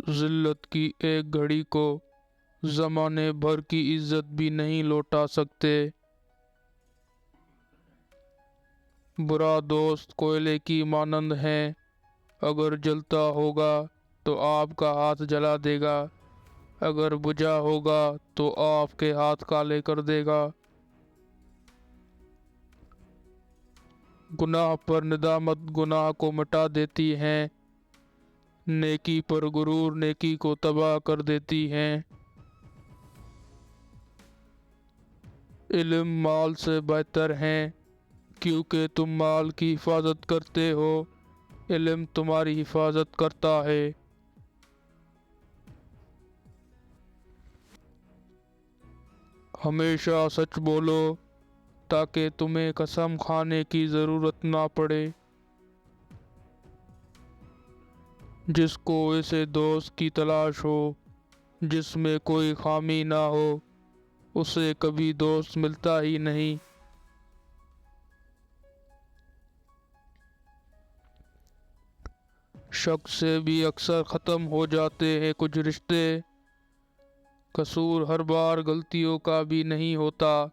ذلت کی ایک گھڑی کو زمانے بھر کی عزت بھی نہیں لوٹا سکتے۔ برا دوست کوئلے کی مانند ہے، اگر جلتا ہوگا تو آپ کا ہاتھ جلا دے گا، اگر بجھا ہوگا تو آپ کے ہاتھ کالے کر دے گا۔ گناہ پر ندامت گناہ کو مٹا دیتی ہے، نیکی پر غرور نیکی کو تباہ کر دیتی ہے۔ علم مال سے بہتر ہے، کیونکہ تم مال کی حفاظت کرتے ہو، علم تمہاری حفاظت کرتا ہے۔ ہمیشہ سچ بولو تاکہ تمہیں قسم کھانے کی ضرورت نہ پڑے۔ جس کو ایسے دوست کی تلاش ہو جس میں کوئی خامی نہ ہو، اسے کبھی دوست ملتا ہی نہیں۔ شک سے بھی اکثر ختم ہو جاتے ہیں کچھ رشتے، قصور ہر بار غلطیوں کا بھی نہیں ہوتا۔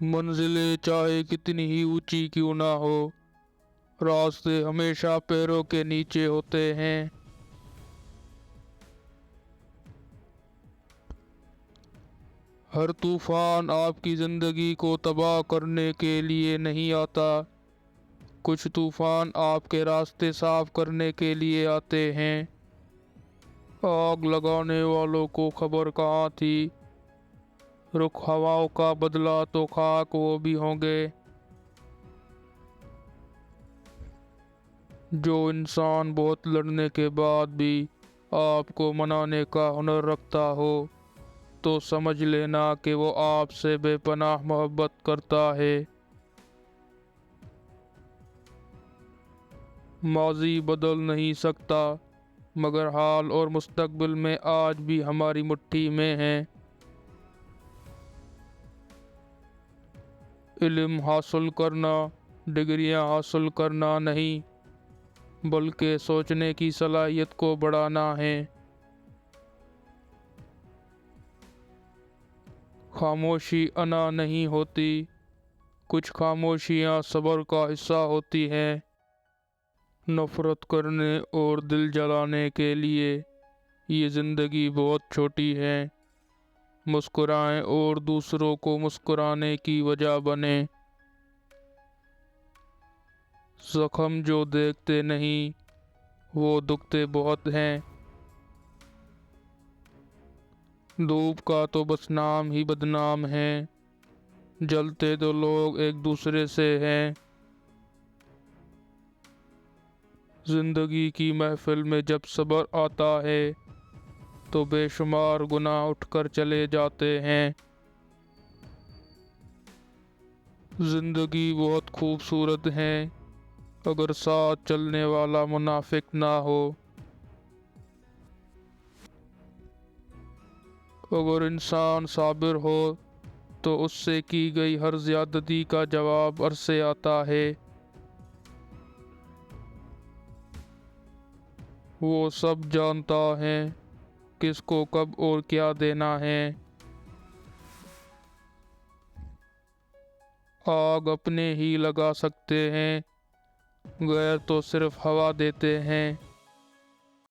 منزلیں چاہے کتنی ہی اونچی کیوں نہ ہو، راستے ہمیشہ پیروں کے نیچے ہوتے ہیں۔ ہر طوفان آپ کی زندگی کو تباہ کرنے کے لیے نہیں آتا، کچھ طوفان آپ کے راستے صاف کرنے کے لیے آتے ہیں۔ آگ لگانے والوں کو خبر کہاں تھی، رخ ہواؤں کا بدلا تو خاک وہ بھی ہوں گے۔ جو انسان بہت لڑنے کے بعد بھی آپ کو منانے کا ہنر رکھتا ہو تو سمجھ لینا کہ وہ آپ سے بے پناہ محبت کرتا ہے۔ ماضی بدل نہیں سکتا، مگر حال اور مستقبل میں آج بھی ہماری مٹھی میں ہے۔ علم حاصل کرنا ڈگریاں حاصل کرنا نہیں، بلکہ سوچنے کی صلاحیت کو بڑھانا ہے۔ خاموشی انا نہیں ہوتی، کچھ خاموشیاں صبر کا حصہ ہوتی ہیں۔ نفرت کرنے اور دل جلانے کے لیے یہ زندگی بہت چھوٹی ہے، مسکرائیں اور دوسروں کو مسکرانے کی وجہ بنیں۔ زخم جو دیکھتے نہیں وہ دکھتے بہت ہیں، دھوپ کا تو بس نام ہی بدنام ہے، جلتے تو لوگ ایک دوسرے سے ہیں۔ زندگی کی محفل میں جب صبر آتا ہے تو بے شمار گناہ اٹھ کر چلے جاتے ہیں۔ زندگی بہت خوبصورت ہے اگر ساتھ چلنے والا منافق نہ ہو۔ اگر انسان صابر ہو تو اس سے کی گئی ہر زیادتی کا جواب عرصے آتا ہے۔ وہ سب جانتا ہے کس کو کب اور کیا دینا ہے۔ آگ اپنے ہی لگا سکتے ہیں، غیر تو صرف ہوا دیتے ہیں۔